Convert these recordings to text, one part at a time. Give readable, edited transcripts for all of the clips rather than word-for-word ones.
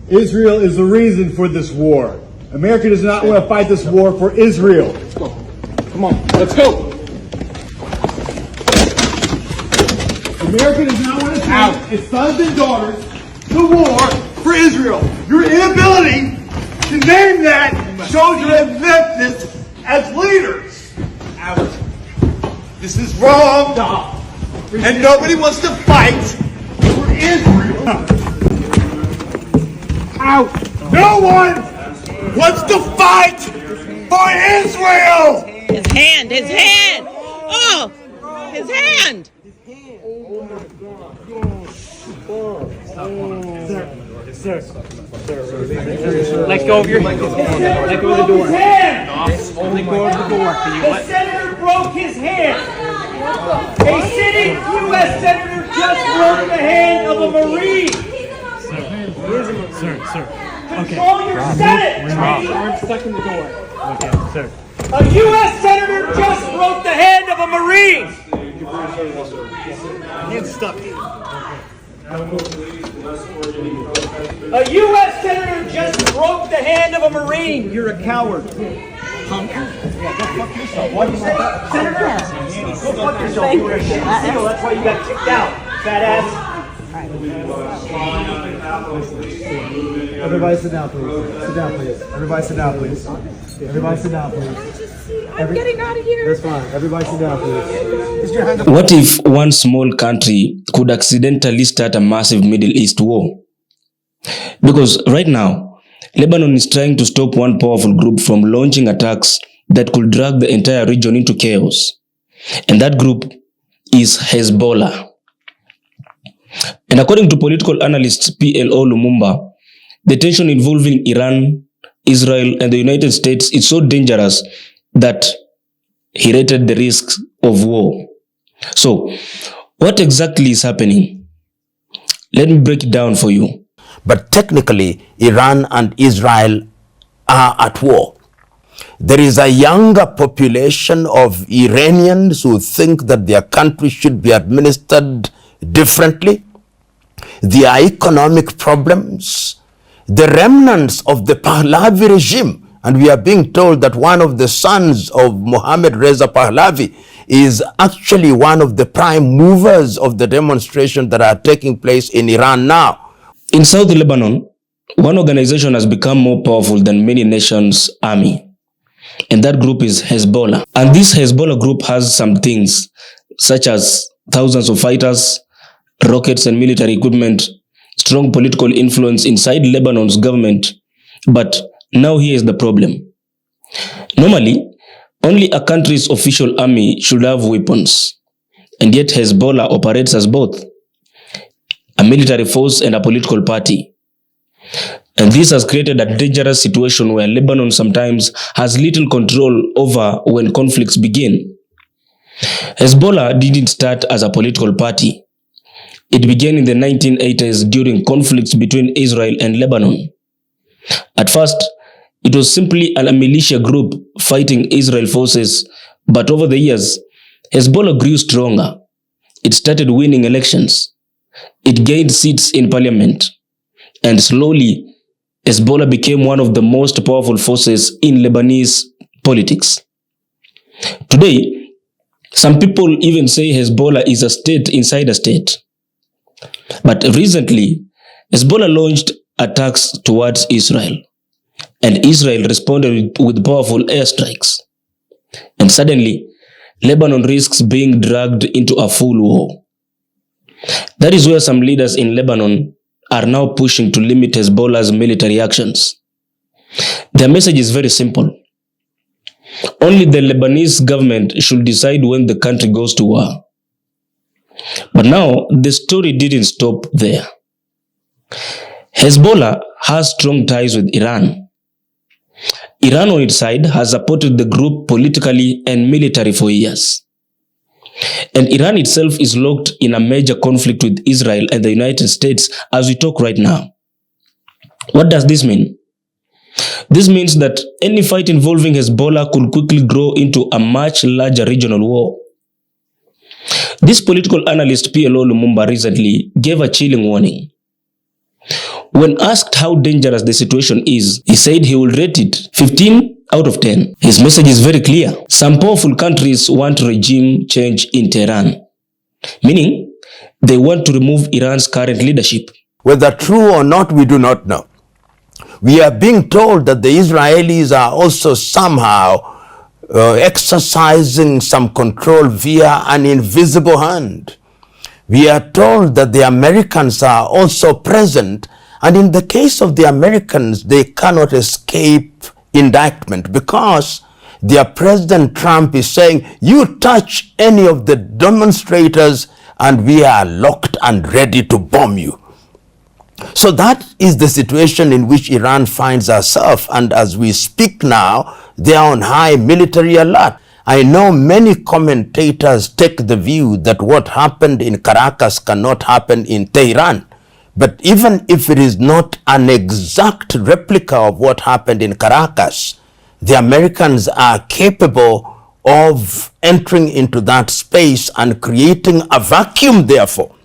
Israel is the reason for this war. America does not want to fight this war for Israel. Let's go. Come on, let's go. America does not want to fight its sons and daughters to war for Israel. Your inability to name that shows your ineptness as leaders. This is wrong. And nobody wants to fight for Israel. No one wants to fight for Israel. His hand. Oh, his hand. Sir. Let go of your hand. Let go of the door. Let go of the door. The senator broke his hand. A sitting U.S. senator just broke the hand of a Marine. Sir. Okay. Control your Senate. Arm stuck in the door. Okay, sir. A U.S. senator just broke the hand of a Marine. Hand stuck. A U.S. senator just broke the hand of a Marine. You're a coward. Punk. Yeah, go fuck yourself. What do you say, Senator? Go fuck yourself. You were a shit seal. That's why you got kicked out, fat ass. Everybody sit down, please. Sit down, please. Everybody sit down, please. Everybody sit down, please. I'm getting out of here. That's fine. Everybody sit down, please. What if one small country could accidentally start a massive Middle East war? Because right now, Lebanon is trying to stop one powerful group from launching attacks that could drag the entire region into chaos. And that group is Hezbollah. And according to political analyst PLO Lumumba, the tension involving Iran, Israel, and the United States is so dangerous that he rated the risks of war. So, what exactly is happening? Let me break it down for you. But technically, Iran and Israel are at war. There is a younger population of Iranians who think that their country should be administered differently. There are economic problems. The remnants of the Pahlavi regime, and we are being told that one of the sons of Mohammad Reza Pahlavi is actually one of the prime movers of the demonstrations that are taking place in Iran now. In South Lebanon, one organization has become more powerful than many nations' army. And that group is Hezbollah. And this Hezbollah group has some things, such as thousands of fighters, rockets and military equipment, strong political influence inside Lebanon's government. But now here is the problem. Normally, only a country's official army should have weapons. And yet Hezbollah operates as both a military force and a political party. And this has created a dangerous situation where Lebanon sometimes has little control over when conflicts begin. Hezbollah didn't start as a political party. It began in the 1980s during conflicts between Israel and Lebanon. At first, it was simply a militia group fighting Israel forces, but over the years, Hezbollah grew stronger. It started winning elections. It gained seats in parliament. And slowly, Hezbollah became one of the most powerful forces in Lebanese politics. Today, some people even say Hezbollah is a state inside a state. But recently, Hezbollah launched attacks towards Israel. And Israel responded with powerful airstrikes. And suddenly, Lebanon risks being dragged into a full war. That is where some leaders in Lebanon are now pushing to limit Hezbollah's military actions. Their message is very simple. Only the Lebanese government should decide when the country goes to war. But now, the story didn't stop there. Hezbollah has strong ties with Iran. Iran on its side has supported the group politically and military for years. And Iran itself is locked in a major conflict with Israel and the United States as we talk right now. What does this mean? This means that any fight involving Hezbollah could quickly grow into a much larger regional war. This political analyst PLO Lumumba recently gave a chilling warning. When asked how dangerous the situation is, he said he will rate it 15 out of 10. His message is very clear. Some powerful countries want regime change in Tehran, meaning they want to remove Iran's current leadership. Whether true or not, we do not know. We are being told that the Israelis are also somehow exercising some control via an invisible hand. We are told that the Americans are also present, and in the case of the Americans, they cannot escape indictment because their President Trump is saying, you touch any of the demonstrators and we are locked and ready to bomb you. So that is the situation in which Iran finds herself, and as we speak now, they are on high military alert. I know many commentators take the view that what happened in Caracas cannot happen in Tehran. But even if it is not an exact replica of what happened in Caracas, the Americans are capable of entering into that space and creating a vacuum therefore.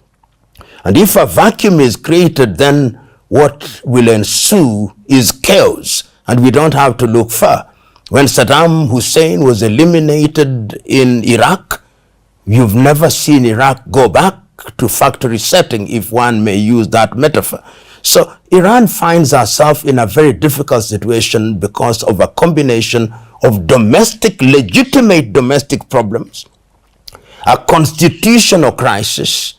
And if a vacuum is created, then what will ensue is chaos, and we don't have to look far. When Saddam Hussein was eliminated in Iraq, you've never seen Iraq go back to factory setting, if one may use that metaphor. So Iran finds herself in a very difficult situation because of a combination of legitimate domestic problems, a constitutional crisis,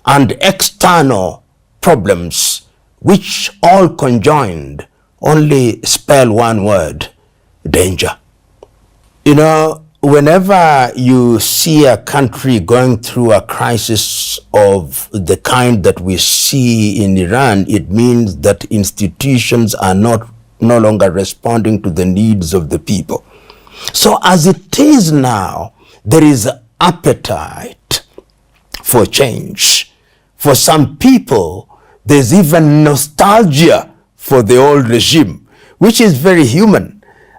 and external problems, which all conjoined only spell one word: danger. You know, whenever you see a country going through a crisis of the kind that we see in Iran, it means that institutions are no longer responding to the needs of the people. So as it is now, there is appetite for change. For some people, there's even nostalgia for the old regime, which is very human.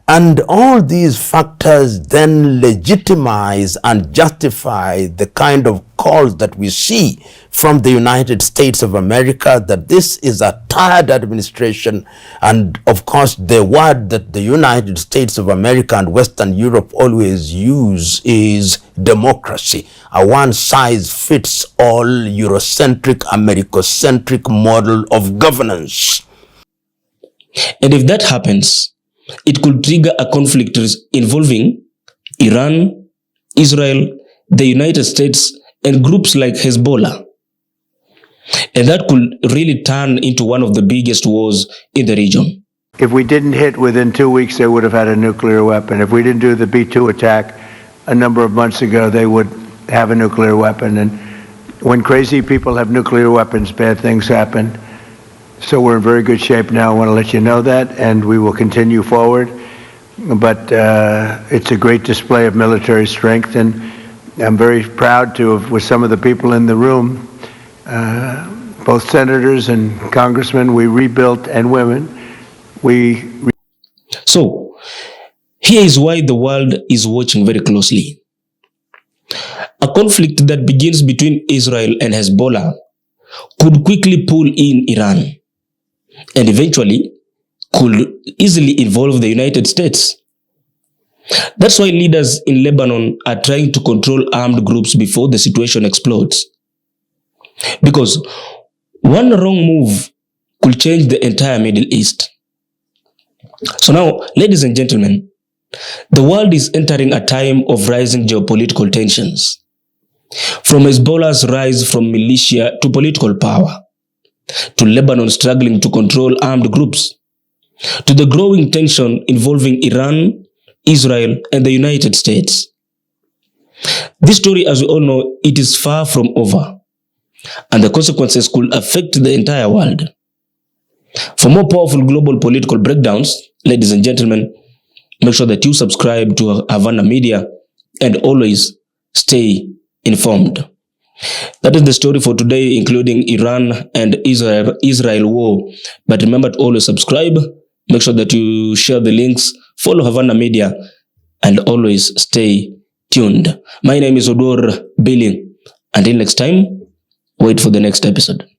And all these factors then legitimize and justify the kind of calls that we see from the United States of America that this is a tired administration. And of course, the word that the United States of America and Western Europe always use is democracy, a one-size-fits-all Eurocentric, Americocentric model of governance. And if that happens, it could trigger a conflict involving Iran, Israel, the United States, and groups like Hezbollah. And that could really turn into one of the biggest wars in the region. If we didn't hit within 2 weeks, they would have had a nuclear weapon. If we didn't do the B-2 attack a number of months ago, they would have a nuclear weapon. And when crazy people have nuclear weapons, bad things happen. So we're in very good shape now. I want to let you know that, and we will continue forward. But it's a great display of military strength, and I'm very proud to have, with some of the people in the room, both senators and congressmen, we rebuilt, and women, So, here is why the world is watching very closely. A conflict that begins between Israel and Hezbollah could quickly pull in Iran, and eventually could easily involve the United States. That's why leaders in Lebanon are trying to control armed groups before the situation explodes. Because one wrong move could change the entire Middle East. So now, ladies and gentlemen, the world is entering a time of rising geopolitical tensions. From Hezbollah's rise from militia to political power, to Lebanon struggling to control armed groups, to the growing tension involving Iran, Israel, and the United States. This story, as we all know, it is far from over, and the consequences could affect the entire world. For more powerful global political breakdowns, ladies and gentlemen, make sure that you subscribe to Havana Media and always stay informed. That is the story for today, including Iran and Israel war. But remember to always subscribe. Make sure that you share the links, follow Havana Media, and always stay tuned. My name is War.Middle. Until next time, wait for the next episode.